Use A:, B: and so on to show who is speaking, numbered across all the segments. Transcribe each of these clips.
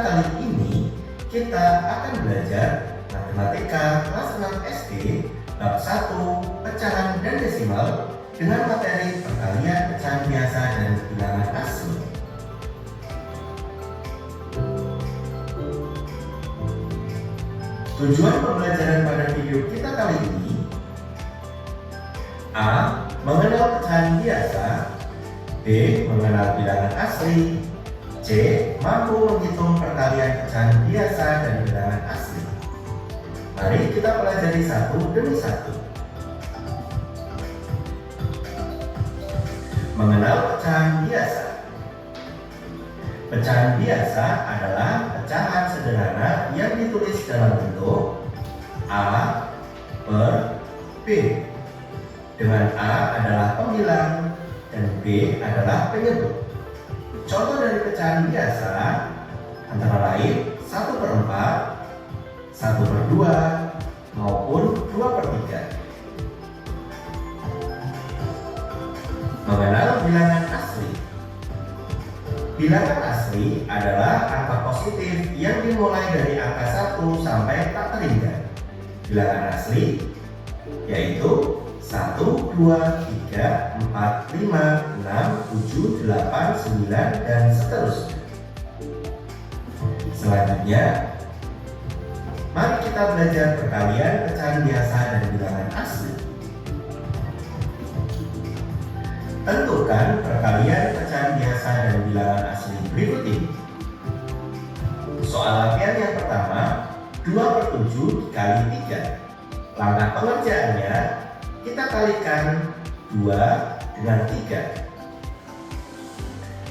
A: kali ini kita akan belajar matematika kelas 6 SD bab 1 pecahan dan desimal dengan materi perkalian pecahan biasa dan bilangan asli. Tujuan pembelajaran pada video kita kali ini: A. Mengenal pecahan biasa. B. Mengenal bilangan asli. C. Mampu menghitung perkalian pecahan biasa dan bilangan asli. Mari kita pelajari satu demi satu. Mengenal pecahan biasa. Pecahan biasa adalah pecahan sederhana yang ditulis dalam bentuk A per B, dengan A adalah pembilang dan B adalah penyebut. Contoh dari pecahan biasa antara lain 1/4, 1/2, maupun 2/3. Mengenal bilangan asli. Bilangan asli adalah angka positif yang dimulai dari angka 1 sampai tak terhingga. Bilangan asli yaitu 1, 2, 3, 4, 5, 6, 7, 8, 9, dan seterusnya. Selanjutnya, mari kita belajar perkalian pecahan biasa dan bilangan asli. Tentukan perkalian pecahan biasa dan bilangan asli berikut ini. Soal latihan yang pertama, 2/7 dikali 3. Langkah pengerjaannya, kita kalikan 2 dengan 3.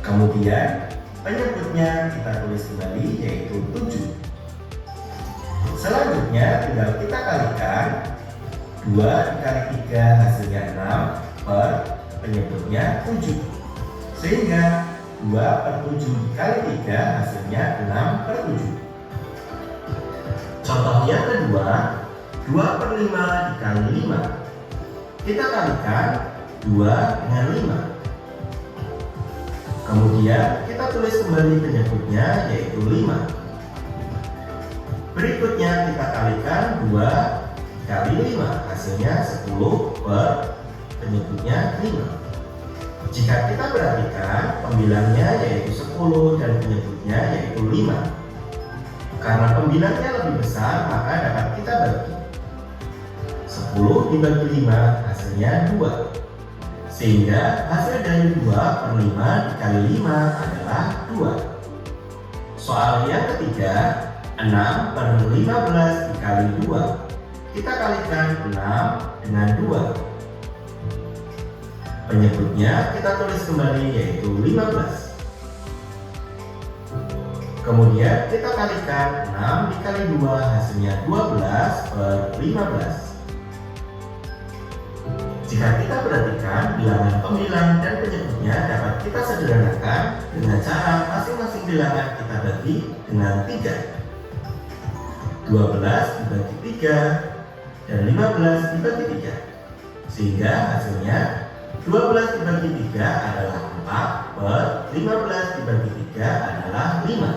A: Kemudian penyebutnya kita tulis kembali, yaitu 7. Selanjutnya tinggal kita kalikan 2 dikali 3 hasilnya 6 per penyebutnya 7, sehingga 2/7 dikali 3 hasilnya 6/7. Contoh yang kedua, 2/5 dikali 5. Kita kalikan 2 dengan 5. Kemudian kita tulis kembali penyebutnya, yaitu 5. Berikutnya kita kalikan 2 kali 5, hasilnya 10 per penyebutnya 5. Jika kita perhatikan, pembilangnya yaitu 10 dan penyebutnya yaitu 5. Karena pembilangnya lebih besar, maka dapat kita bagi. 10 dibagi 5 hasilnya 2. Sehingga hasil dari 2/5 dikali 5 adalah 2. Soal yang ketiga, 6/15 dikali 2. Kita kalikan 6 dengan 2. Penyebutnya kita tulis kembali, yaitu 15. Kemudian kita kalikan 6 dikali 2 hasilnya 12/15. Jika kita perhatikan, bilangan pembilang dan penyebutnya dapat kita sederhanakan dengan cara masing-masing bilangan kita bagi dengan 3. 12 dibagi 3 dan 15 dibagi 3, sehingga hasilnya 12 dibagi 3 adalah 4 per 15 dibagi 3 adalah 5,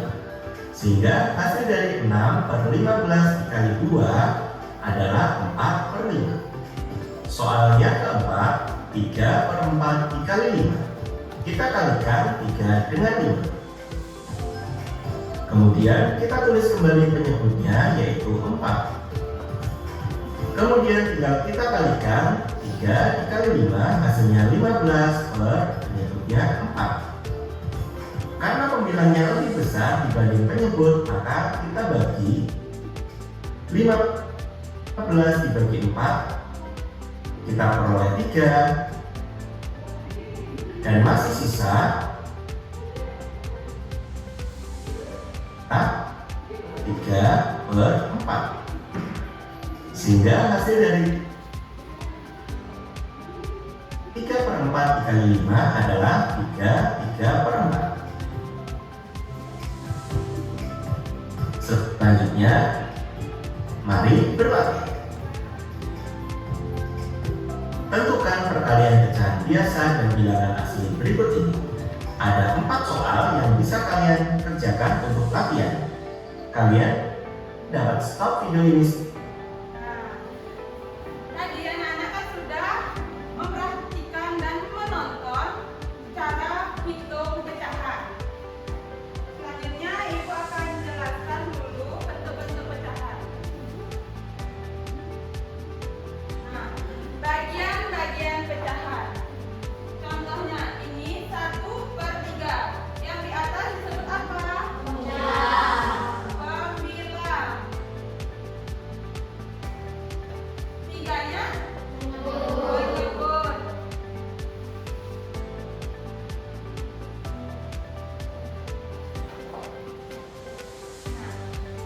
A: sehingga hasil dari 6/15 dikali 2 adalah 4/5. Soal yang keempat, 3/4 dikali 5. Kita kalikan 3 dengan 5. Kemudian kita tulis kembali penyebutnya, yaitu 4. Kemudian tinggal kita kalikan 3 dikali 5 hasilnya 15 per penyebutnya 4. Karena pembilangnya lebih besar dibanding penyebut, maka kita bagi 15 dibagi 4, kita peroleh 3, dan masih sisa 3/4, sehingga hasil dari 3/4 dikali 5 adalah 3/4. Selanjutnya, mari berlatih. Tentukan perkalian pecahan biasa dan bilangan asli berikut ini. Ada 4 soal yang bisa kalian kerjakan untuk latihan. Kalian dapat stop video ini.
B: Tadi anak-anak kan sudah memperhatikan dan menonton cara hitung pecahan. Selanjutnya Ibu akan jelaskan dulu bentuk-bentuk pecahan. Nah, bagian-bagian pecahan. Contohnya ini 1/3. Yang di atas disebut apa? Pembilang. Tiganya? Penyebut.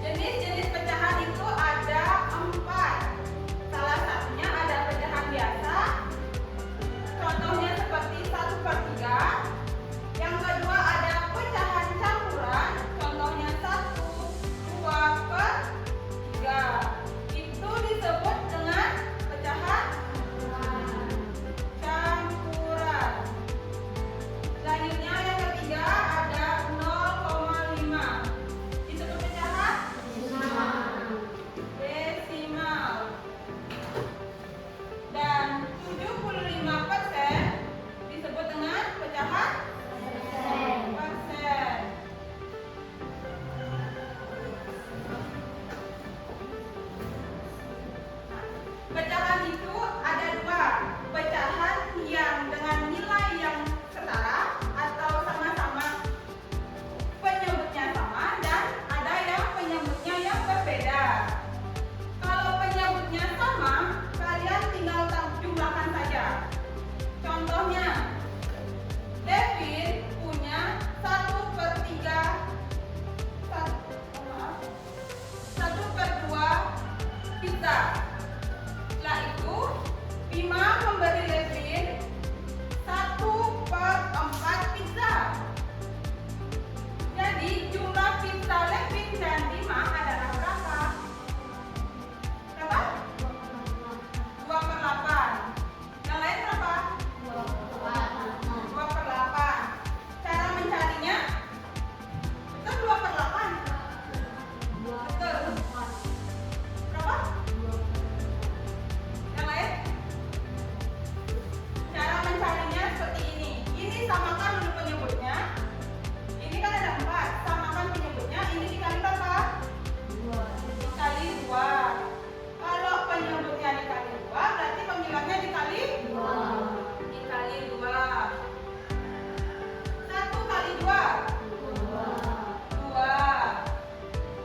B: Jenis-jenis pecahan itu ada 4. Salah satunya ada pecahan biasa. Contohnya seperti 1/3. Yang kedua ada pecahan campuran. Contohnya 1, 2/3. Itu disebut dengan pecahan campuran. Selanjutnya yang ketiga ada 0,5. Disebut pecahan desimal. Dan 75% disebut dengan pecahan persen. Pecahan itu ada 2. Pecahan yang dengan nilai yang setara atau sama-sama penyebutnya sama, dan ada yang penyebutnya yang berbeda. Kalau penyebutnya sama, kalian tinggal jumlahkan saja. Contohnya, Devin punya 1/2 pizza. Setelah itu, Bima memberi Devin 1/4 pizza. Jadi jumlah pizza Devin dan Bima adalah berapa? Berapa? 2/8. Yang lain berapa? 2/8. Cara mencarinya? Betul 2/8? Betul. Berapa? Yang lain? Cara mencarinya seperti ini. Ini samakan dulu penyebutnya. Ini kan ada 4. Samakan penyebutnya. Ini dikali berapa? Dikali 2. Kalau penyebutnya dikali 2, berarti pembilangnya dikali 2. Dikali 2. 1 kali 2. 2.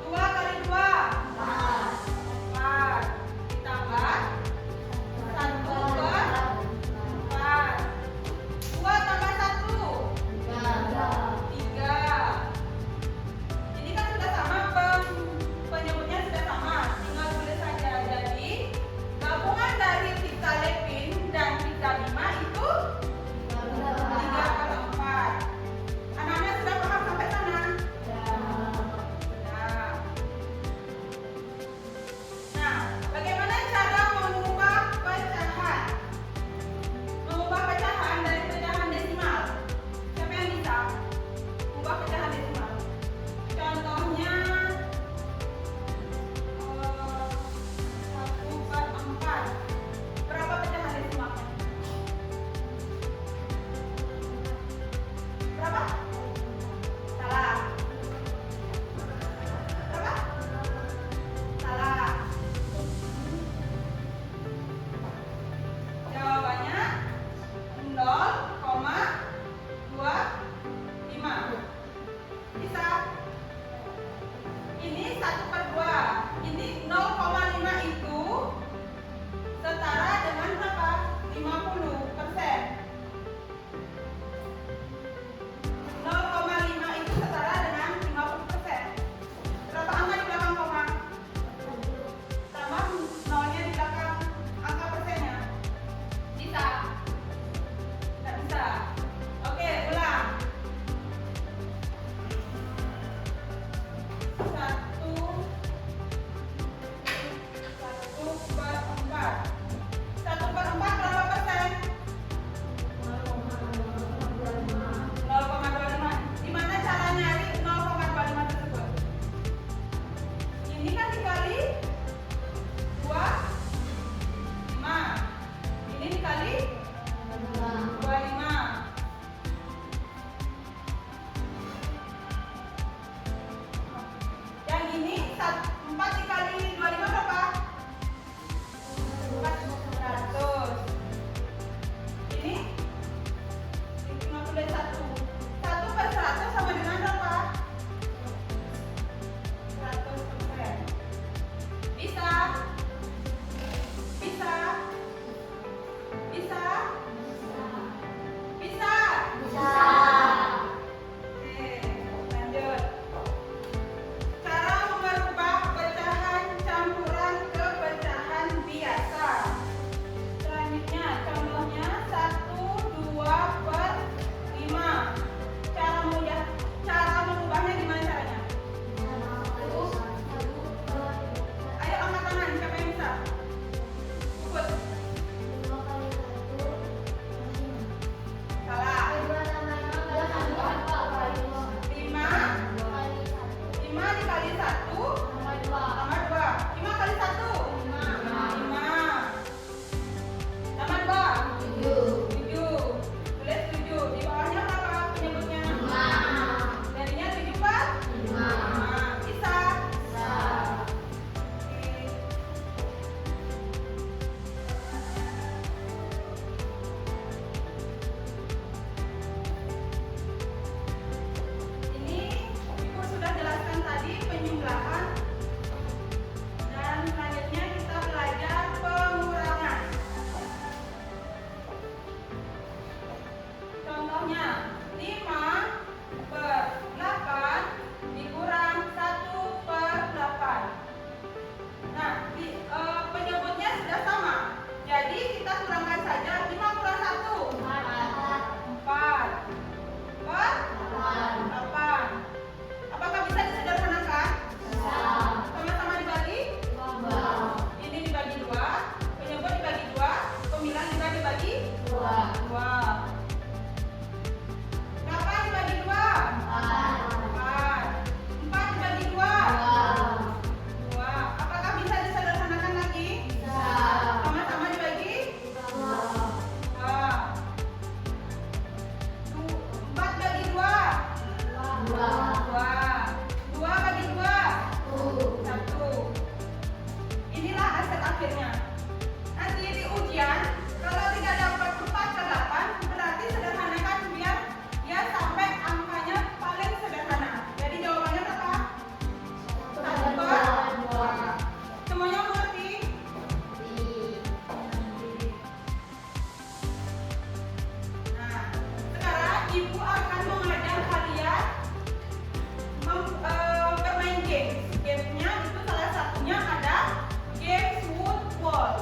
B: 2 kali 2. 4. Ditambah 1/4. 2 tambah 1. 3. Ini kan sudah sama, penyebutnya sudah sama. Tinggal tulis saja. Jadi gabungan dari pizza Devin dan pizza Bima itu 3/4. Anak-anak sudah paham sampai sana? Sudah. Nah, bagaimana cara mengubah pecahan? Mengubah pecahan dari pecahan desimal. Siapa yang bisa ubah pecahan desimal? Contohnya 1/4. Berapa pecahan desimalnya? Berapa? Salah. Berapa? Salah. Jawabannya 0,25. Bisa? Ini 1/2. Ini 0,5 itu setara dengan berapa? 50%. 0,5 itu setara dengan 50%. Berapa angka di belakang koma? Tambah nolnya di belakang angka persennya. Bisa? Tidak bisa. Oke, ulang. 1/4 berapa persen? 0,25. akhirnya. Nanti di ujian, kalau tidak dapat 4/8, berarti sederhanakan biar dia sampai angkanya paling sederhana. Jadi jawabannya berapa? 1/2. Semuanya mengerti? Nah, sekarang ibu akan mengajar kalian bermain game. Gamenya itu salah satunya ada game football.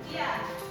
B: Iya.